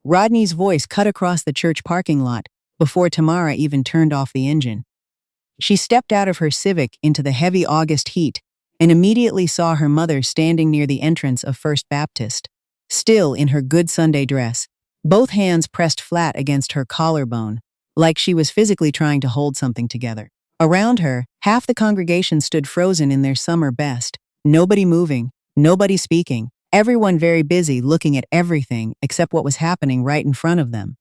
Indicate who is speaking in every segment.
Speaker 1: Rodney's voice cut across the church parking lot before Tamara even turned off the engine. She stepped out of her Civic into the heavy August heat and immediately saw her mother standing near the entrance of First Baptist, still in her good Sunday dress, both hands pressed flat against her collarbone, like she was physically trying to hold something together. Around her, half the congregation stood frozen in their summer best, nobody moving, nobody speaking, everyone very busy looking at everything except what was happening right in front of them.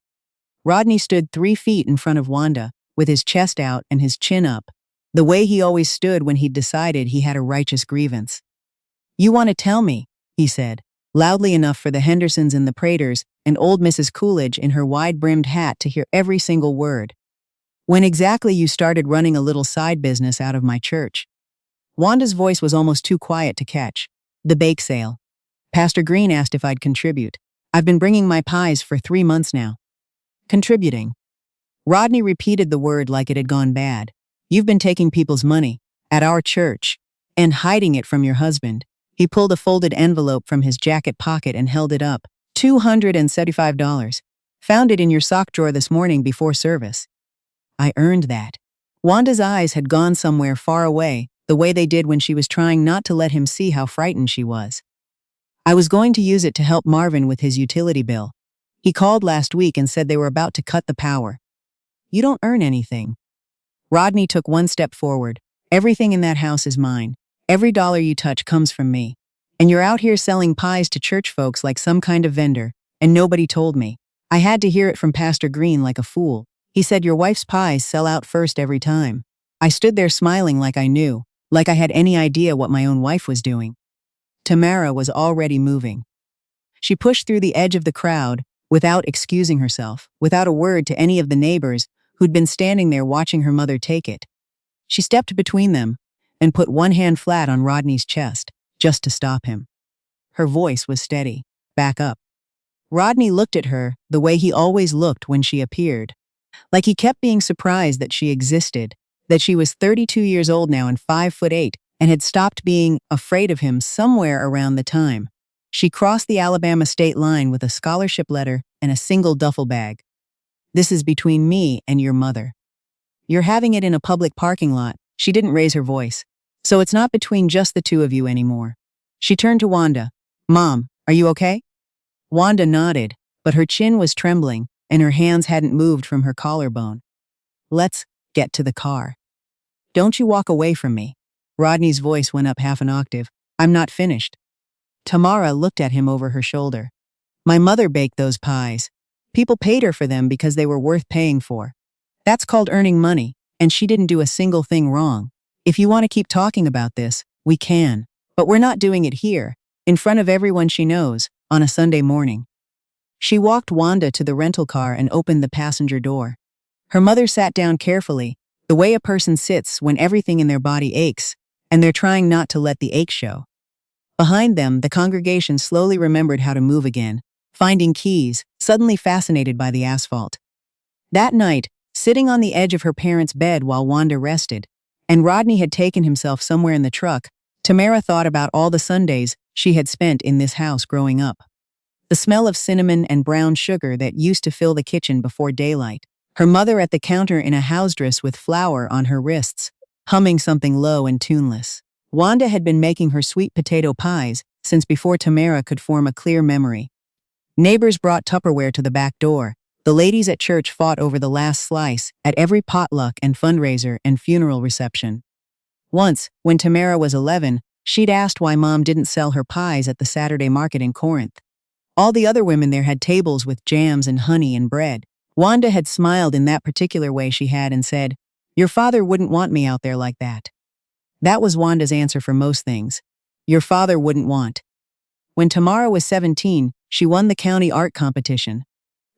Speaker 1: Rodney stood 3 feet in front of Wanda, with his chest out and his chin up, the way he always stood when he'd decided he had a righteous grievance. "You want to tell me," he said, loudly enough for the Hendersons and the Praters and old Mrs. Coolidge in her wide-brimmed hat to hear every single word. "When exactly you started running a little side business out of my church." Wanda's voice was almost too quiet to catch. "The bake sale. Pastor Green asked if I'd contribute. I've been bringing my pies for 3 months now." "Contributing." Rodney repeated the word like it had gone bad. "You've been taking people's money, at our church, and hiding it from your husband." He pulled a folded envelope from his jacket pocket and held it up. $275. "Found it in your sock drawer this morning before service." "I earned that." Wanda's eyes had gone somewhere far away, the way they did when she was trying not to let him see how frightened she was. "I was going to use it to help Marvin with his utility bill. He called last week and said they were about to cut the power." "You don't earn anything." Rodney took 1 step forward. "Everything in that house is mine. Every dollar you touch comes from me. And you're out here selling pies to church folks like some kind of vendor, and nobody told me. I had to hear it from Pastor Green like a fool. He said your wife's pies sell out first every time." I stood there smiling like I knew, like I had any idea what my own wife was doing. Tamara was already moving. She pushed through the edge of the crowd, without excusing herself, without a word to any of the neighbors who'd been standing there watching her mother take it. She stepped between them and put one hand flat on Rodney's chest, just to stop him. Her voice was steady. "Back up." Rodney looked at her the way he always looked when she appeared. Like he kept being surprised that she existed, that she was 32 years old now and 5'8", and had stopped being afraid of him somewhere around the time she crossed the Alabama state line with a scholarship letter and a single duffel bag. "This is between me and your mother. You're having it in a public parking lot." She didn't raise her voice. "So it's not between just the two of you anymore." She turned to Wanda. "Mom, are you okay?" Wanda nodded, but her chin was trembling and her hands hadn't moved from her collarbone. "Let's get to the car." "Don't you walk away from me." Rodney's voice went up half an octave. "I'm not finished." Tamara looked at him over her shoulder. "My mother baked those pies. People paid her for them because they were worth paying for. That's called earning money, and she didn't do a single thing wrong. If you want to keep talking about this, we can. But we're not doing it here, in front of everyone she knows, on a Sunday morning." She walked Wanda to the rental car and opened the passenger door. Her mother sat down carefully, the way a person sits when everything in their body aches, and they're trying not to let the ache show. Behind them, the congregation slowly remembered how to move again, finding keys, suddenly fascinated by the asphalt. That night, sitting on the edge of her parents' bed while Wanda rested, and Rodney had taken himself somewhere in the truck, Tamara thought about all the Sundays she had spent in this house growing up. The smell of cinnamon and brown sugar that used to fill the kitchen before daylight. Her mother at the counter in a house dress with flour on her wrists, humming something low and tuneless. Wanda had been making her sweet potato pies since before Tamara could form a clear memory. Neighbors brought Tupperware to the back door. The ladies at church fought over the last slice at every potluck and fundraiser and funeral reception. Once, when Tamara was 11, she'd asked why Mom didn't sell her pies at the Saturday market in Corinth. All the other women there had tables with jams and honey and bread. Wanda had smiled in that particular way she had and said, "Your father wouldn't want me out there like that." That was Wanda's answer for most things. Your father wouldn't want. When Tamara was 17, she won the county art competition.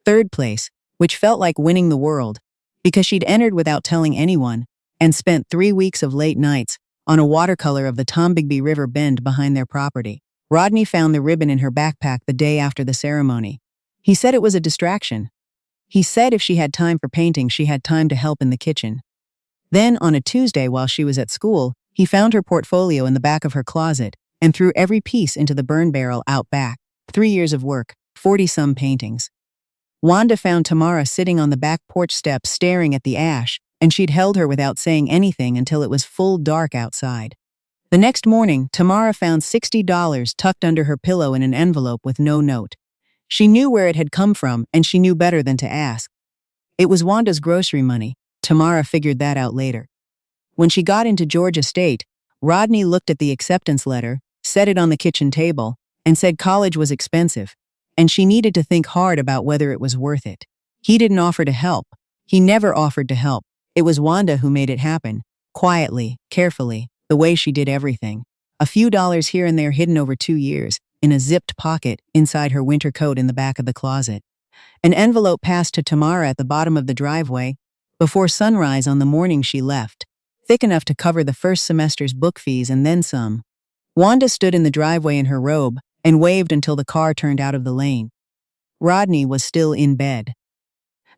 Speaker 1: 3rd place, which felt like winning the world, because she'd entered without telling anyone, and spent 3 weeks of late nights on a watercolor of the Tombigbee River bend behind their property. Rodney found the ribbon in her backpack the day after the ceremony. He said it was a distraction. He said if she had time for painting, she had time to help in the kitchen. Then, on a Tuesday while she was at school, he found her portfolio in the back of her closet and threw every piece into the burn barrel out back. 3 years of work, 40-some paintings. Wanda found Tamara sitting on the back porch steps staring at the ash, and she'd held her without saying anything until it was full dark outside. The next morning, Tamara found $60 tucked under her pillow in an envelope with no note. She knew where it had come from, and she knew better than to ask. It was Wanda's grocery money. Tamara figured that out later. When she got into Georgia State, Rodney looked at the acceptance letter, set it on the kitchen table, and said college was expensive, and she needed to think hard about whether it was worth it. He didn't offer to help. He never offered to help. It was Wanda who made it happen, quietly, carefully, the way she did everything. A few dollars here and there hidden over 2 years, in a zipped pocket inside her winter coat in the back of the closet. An envelope passed to Tamara at the bottom of the driveway, before sunrise on the morning she left, thick enough to cover the first semester's book fees and then some. Wanda stood in the driveway in her robe and waved until the car turned out of the lane. Rodney was still in bed.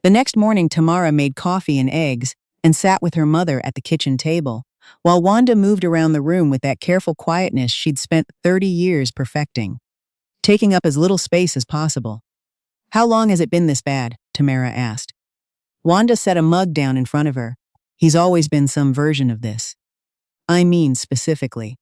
Speaker 1: The next morning, Tamara made coffee and eggs and sat with her mother at the kitchen table, while Wanda moved around the room with that careful quietness she'd spent 30 years perfecting, taking up as little space as possible. "How long has it been this bad?" Tamara asked. Wanda set a mug down in front of her. "He's always been some version of this. I mean specifically."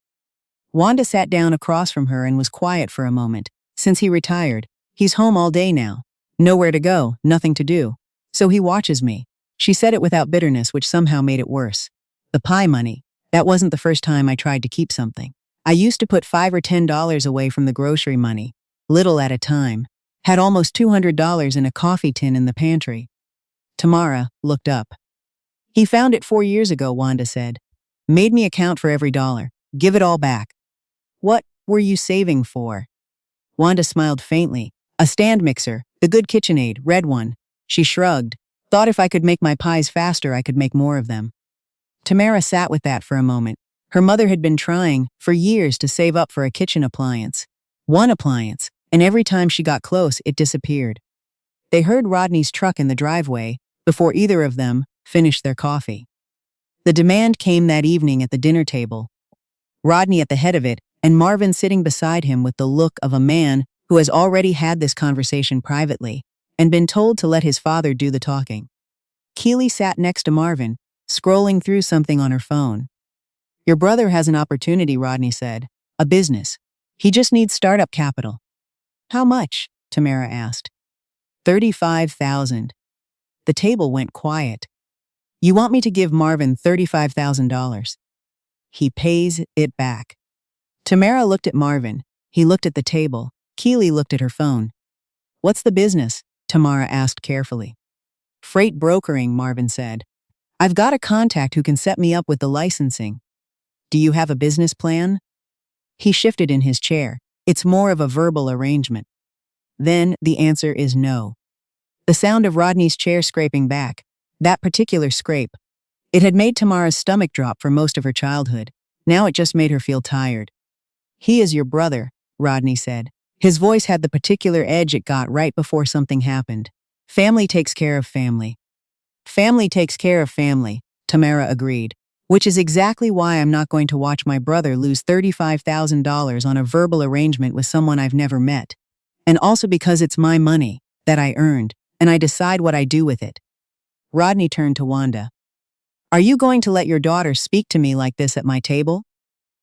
Speaker 1: Wanda sat down across from her and was quiet for a moment. "Since he retired. He's home all day now. Nowhere to go, nothing to do. So he watches me." She said it without bitterness, which somehow made it worse. "The pie money. That wasn't the first time I tried to keep something. I used to put $5 or $10 away from the grocery money, little at a time. Had almost $200 in a coffee tin in the pantry." Tamara looked up. "He found it 4 years ago," Wanda said. "Made me account for every dollar. Give it all back." "What were you saving for?" Wanda smiled faintly. "A stand mixer, the good KitchenAid, red one." She shrugged. "Thought if I could make my pies faster, I could make more of them." Tamara sat with that for a moment. Her mother had been trying, for years, to save up for a kitchen appliance. One appliance, and every time she got close, it disappeared. They heard Rodney's truck in the driveway before either of them finished their coffee. The demand came that evening at the dinner table. Rodney at the head of it, and Marvin sitting beside him with the look of a man who has already had this conversation privately and been told to let his father do the talking. Keely sat next to Marvin, scrolling through something on her phone. "Your brother has an opportunity," Rodney said. "A business. He just needs startup capital." "How much?" Tamara asked. $35,000. The table went quiet. "You want me to give Marvin $35,000. He pays it back." Tamara looked at Marvin. He looked at the table. Keely looked at her phone. "What's the business?" Tamara asked carefully. "Freight brokering," Marvin said. "I've got a contact who can set me up with the licensing." "Do you have a business plan?" He shifted in his chair. "It's more of a verbal arrangement." "Then the answer is no." The sound of Rodney's chair scraping back, that particular scrape, it had made Tamara's stomach drop for most of her childhood. Now it just made her feel tired. "He is your brother," Rodney said. His voice had the particular edge it got right before something happened. "Family takes care of family." "Family takes care of family," Tamara agreed. "Which is exactly why I'm not going to watch my brother lose $35,000 on a verbal arrangement with someone I've never met. And also because it's my money, that I earned, and I decide what I do with it." Rodney turned to Wanda. "Are you going to let your daughter speak to me like this at my table?"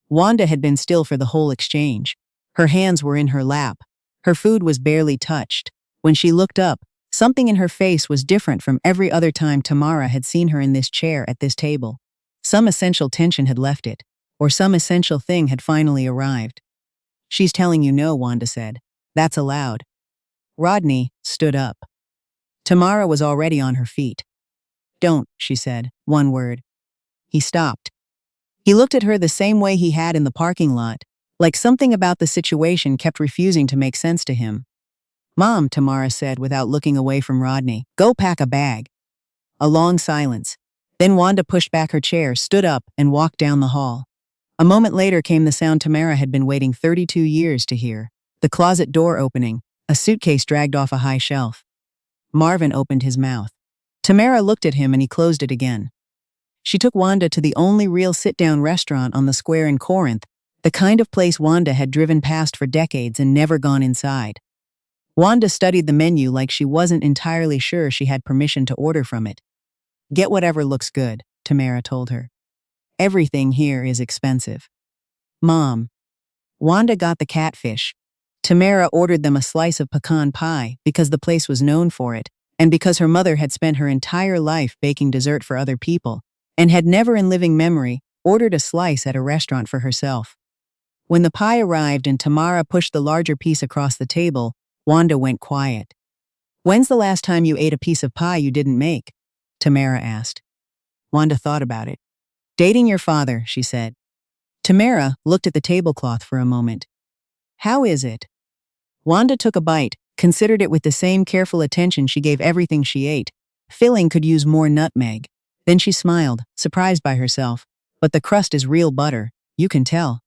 Speaker 1: Wanda had been still for the whole exchange. Her hands were in her lap. Her food was barely touched. When she looked up, something in her face was different from every other time Tamara had seen her in this chair at this table. Some essential tension had left it, or some essential thing had finally arrived. "She's telling you no," Wanda said. "That's allowed." Rodney stood up. Tamara was already on her feet. "Don't," she said, one word. He stopped. He looked at her the same way he had in the parking lot, like something about the situation kept refusing to make sense to him. "Mom," Tamara said without looking away from Rodney, "go pack a bag." A long silence. Then Wanda pushed back her chair, stood up, and walked down the hall. A moment later came the sound Tamara had been waiting 32 years to hear. The closet door opening, a suitcase dragged off a high shelf. Marvin opened his mouth. Tamara looked at him and he closed it again. She took Wanda to the only real sit-down restaurant on the square in Corinth, the kind of place Wanda had driven past for decades and never gone inside. Wanda studied the menu like she wasn't entirely sure she had permission to order from it. Get whatever looks good, Tamara told her. Everything here is expensive. Mom. Wanda got the catfish. Tamara ordered them a slice of pecan pie because the place was known for it, and because her mother had spent her entire life baking dessert for other people, and had never in living memory ordered a slice at a restaurant for herself. When the pie arrived and Tamara pushed the larger piece across the table, Wanda went quiet. When's the last time you ate a piece of pie you didn't make? Tamara asked. Wanda thought about it. Dating your father, she said. Tamara looked at the tablecloth for a moment. How is it? Wanda took a bite, considered it with the same careful attention she gave everything she ate. Filling could use more nutmeg. Then she smiled, surprised by herself. But the crust is real butter, you can tell.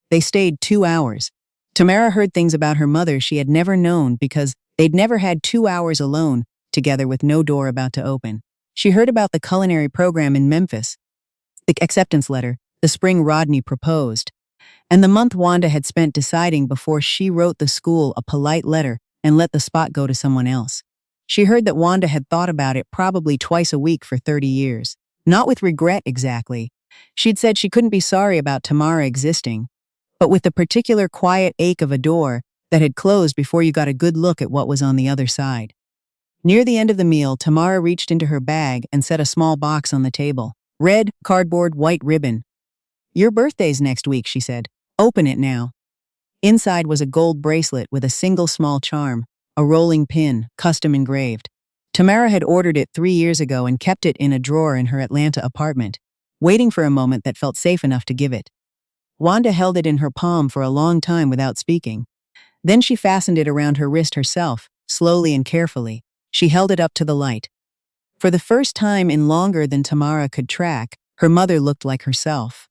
Speaker 1: They stayed 2 hours. Tamara heard things about her mother she had never known because they'd never had 2 hours alone, together with no door about to open. She heard about the culinary program in Memphis, the acceptance letter, the spring Rodney proposed, and the month Wanda had spent deciding before she wrote the school a polite letter and let the spot go to someone else. She heard that Wanda had thought about it probably twice a week for 30 years. Not with regret exactly. She'd said she couldn't be sorry about Tamara existing, but with the particular quiet ache of a door that had closed before you got a good look at what was on the other side. Near the end of the meal, Tamara reached into her bag and set a small box on the table. Red, cardboard, white ribbon. Your birthday's next week, she said. Open it now. Inside was a gold bracelet with a single small charm, a rolling pin, custom engraved. Tamara had ordered it 3 years ago and kept it in a drawer in her Atlanta apartment, waiting for a moment that felt safe enough to give it. Wanda held it in her palm for a long time without speaking. Then she fastened it around her wrist herself, slowly and carefully. She held it up to the light. For the first time in longer than Tamara could track, her mother looked like herself.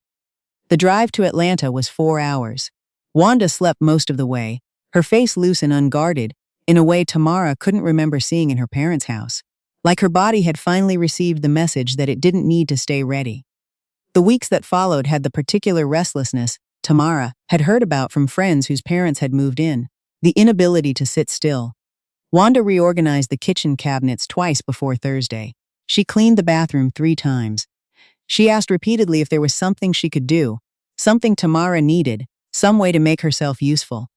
Speaker 1: The drive to Atlanta was 4 hours. Wanda slept most of the way, her face loose and unguarded, in a way Tamara couldn't remember seeing in her parents' house. Like her body had finally received the message that it didn't need to stay ready. The weeks that followed had the particular restlessness Tamara had heard about from friends whose parents had moved in, the inability to sit still. Wanda reorganized the kitchen cabinets twice before Thursday. She cleaned the bathroom 3 times. She asked repeatedly if there was something she could do, something Tamara needed, some way to make herself useful.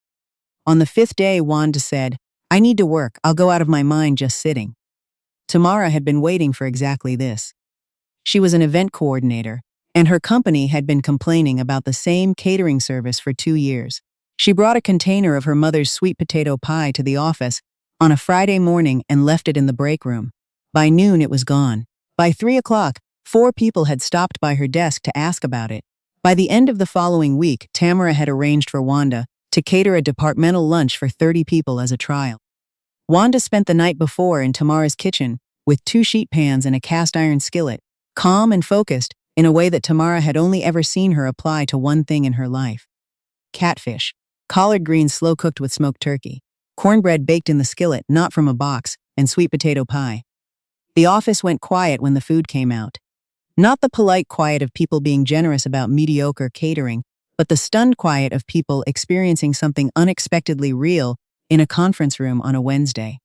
Speaker 1: On the 5th day, Wanda said, I need to work, I'll go out of my mind just sitting. Tamara had been waiting for exactly this. She was an event coordinator, and her company had been complaining about the same catering service for 2 years. She brought a container of her mother's sweet potato pie to the office on a Friday morning and left it in the break room. By noon, it was gone. By 3 o'clock, 4 people had stopped by her desk to ask about it. By the end of the following week, Tamara had arranged for Wanda to cater a departmental lunch for 30 people as a trial. Wanda spent the night before in Tamara's kitchen with 2 sheet pans and a cast iron skillet, calm and focused in a way that Tamara had only ever seen her apply to one thing in her life. Catfish, collard greens slow-cooked with smoked turkey, cornbread baked in the skillet, not from a box, and sweet potato pie. The office went quiet when the food came out. Not the polite quiet of people being generous about mediocre catering, but the stunned quiet of people experiencing something unexpectedly real in a conference room on a Wednesday.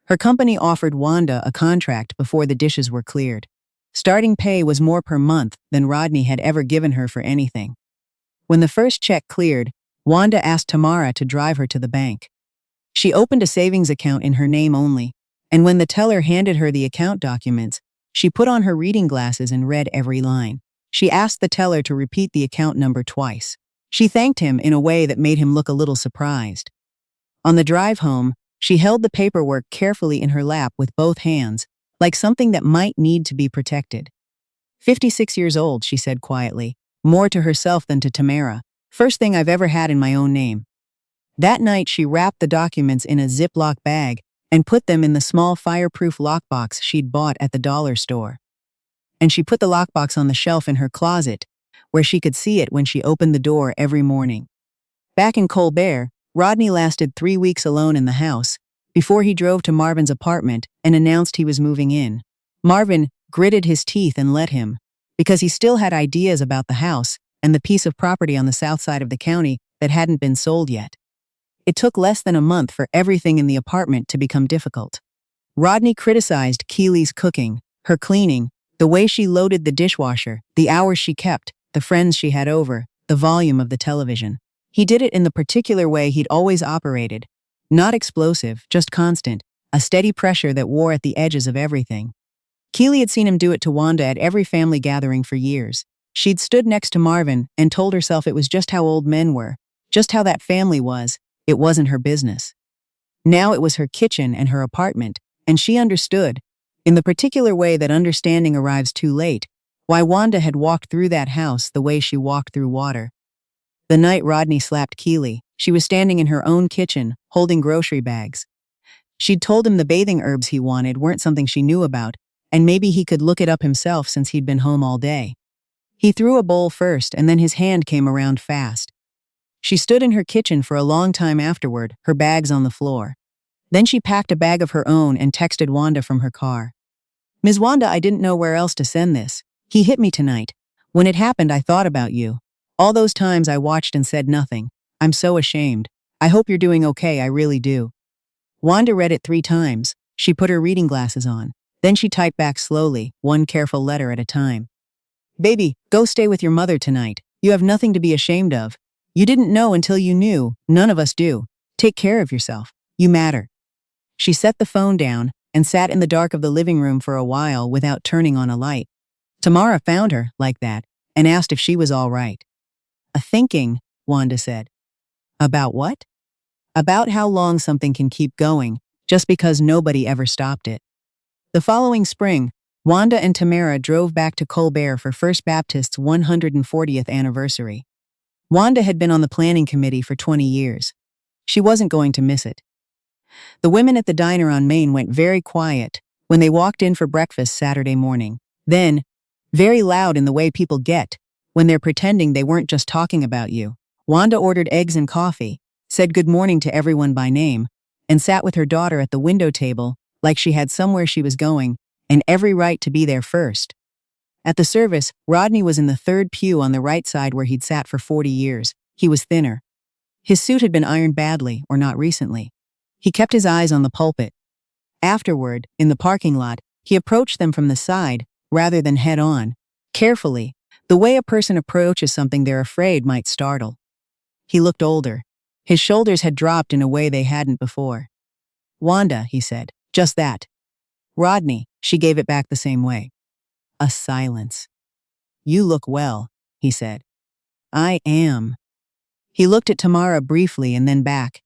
Speaker 1: Her company offered Wanda a contract before the dishes were cleared. Starting pay was more per month than Rodney had ever given her for anything. When the first check cleared, Wanda asked Tamara to drive her to the bank. She opened a savings account in her name only, and when the teller handed her the account documents, she put on her reading glasses and read every line. She asked the teller to repeat the account number twice. She thanked him in a way that made him look a little surprised. On the drive home, she held the paperwork carefully in her lap with both hands, like something that might need to be protected. 56 years old, she said quietly, more to herself than to Tamara. First thing I've ever had in my own name. That night, she wrapped the documents in a Ziploc bag and put them in the small fireproof lockbox she'd bought at the dollar store. And she put the lockbox on the shelf in her closet, where she could see it when she opened the door every morning. Back in Colbert, Rodney lasted 3 weeks alone in the house, before he drove to Marvin's apartment and announced he was moving in. Marvin gritted his teeth and let him, because he still had ideas about the house and the piece of property on the south side of the county that hadn't been sold yet. It took less than a month for everything in the apartment to become difficult. Rodney criticized Keely's cooking, her cleaning, the way she loaded the dishwasher, the hours she kept, the friends she had over, the volume of the television. He did it in the particular way he'd always operated. Not explosive, just constant, a steady pressure that wore at the edges of everything. Keely had seen him do it to Wanda at every family gathering for years. She'd stood next to Marvin and told herself it was just how old men were, just how that family was. It wasn't her business. Now it was her kitchen and her apartment, and she understood, in the particular way that understanding arrives too late, why Wanda had walked through that house the way she walked through water. The night Rodney slapped Keely, she was standing in her own kitchen, holding grocery bags. She'd told him the bathing herbs he wanted weren't something she knew about, and maybe he could look it up himself since he'd been home all day. He threw a bowl first, and then his hand came around fast. She stood in her kitchen for a long time afterward, her bags on the floor. Then she packed a bag of her own and texted Wanda from her car. "Ms. Wanda, I didn't know where else to send this. He hit me tonight. When it happened, I thought about you. All those times I watched and said nothing. I'm so ashamed. I hope you're doing okay, I really do." Wanda read it 3 times. She put her reading glasses on. Then she typed back slowly, one careful letter at a time. "Baby, go stay with your mother tonight. You have nothing to be ashamed of. You didn't know until you knew. None of us do. Take care of yourself. You matter." She set the phone down and sat in the dark of the living room for a while without turning on a light. Tamara found her, like that, and asked if she was all right. Thinking, Wanda said. "About what?" "About how long something can keep going, just because nobody ever stopped it." The following spring, Wanda and Tamara drove back to Colbert for First Baptist's 140th anniversary. Wanda had been on the planning committee for 20 years. She wasn't going to miss it. The women at the diner on Main went very quiet when they walked in for breakfast Saturday morning. Then, very loud in the way people get when they're pretending they weren't just talking about you. Wanda ordered eggs and coffee, said good morning to everyone by name, and sat with her daughter at the window table like she had somewhere she was going and every right to be there first. At the service, Rodney was in the third pew on the right side where he'd sat for 40 years. He was thinner. His suit had been ironed badly, or not recently. He kept his eyes on the pulpit. Afterward, in the parking lot, he approached them from the side, rather than head-on, carefully, the way a person approaches something they're afraid might startle. He looked older. His shoulders had dropped in a way they hadn't before. "Wanda," he said, "just that." "Rodney," she gave it back the same way. A silence. "You look well," he said. "I am." He looked at Tamara briefly and then back.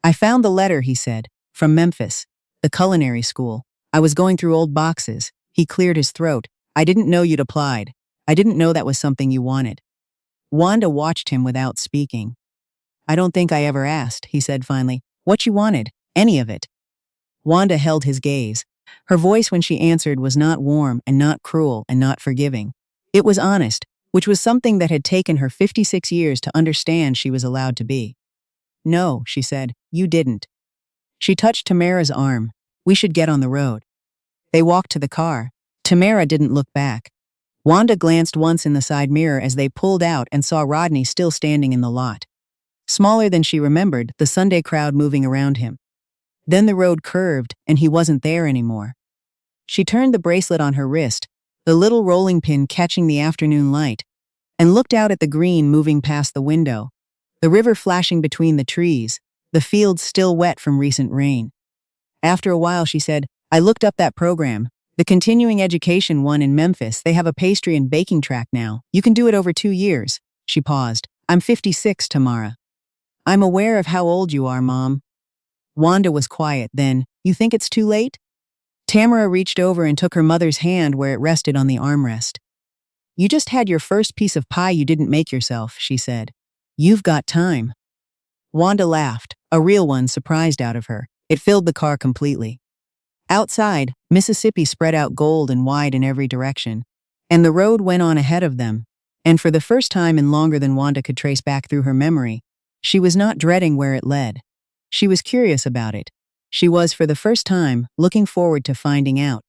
Speaker 1: "I found the letter," he said, "from Memphis, the culinary school. I was going through old boxes." He cleared his throat. "I didn't know you'd applied. I didn't know that was something you wanted." Wanda watched him without speaking. "I don't think I ever asked," he said finally. "What you wanted, any of it." Wanda held his gaze. Her voice when she answered was not warm and not cruel and not forgiving. It was honest, which was something that had taken her 56 years to understand she was allowed to be. "No," she said, "you didn't." She touched Tamara's arm. "We should get on the road." They walked to the car. Tamara didn't look back. Wanda glanced once in the side mirror as they pulled out and saw Rodney still standing in the lot. Smaller than she remembered, the Sunday crowd moving around him. Then the road curved, and he wasn't there anymore. She turned the bracelet on her wrist, the little rolling pin catching the afternoon light, and looked out at the green moving past the window, the river flashing between the trees, the fields still wet from recent rain. After a while she said, "I looked up that program, the continuing education one in Memphis. They have a pastry and baking track now. You can do it over 2 years." She paused. "I'm 56, Tamara." "I'm aware of how old you are, Mom." Wanda was quiet. Then, "You think it's too late?" Tamara reached over and took her mother's hand where it rested on the armrest. "You just had your first piece of pie you didn't make yourself," she said. "You've got time." Wanda laughed, a real one surprised out of her. It filled the car completely. Outside, Mississippi spread out gold and wide in every direction, and the road went on ahead of them. And for the first time in longer than Wanda could trace back through her memory, she was not dreading where it led. She was curious about it. She was, for the first time, looking forward to finding out.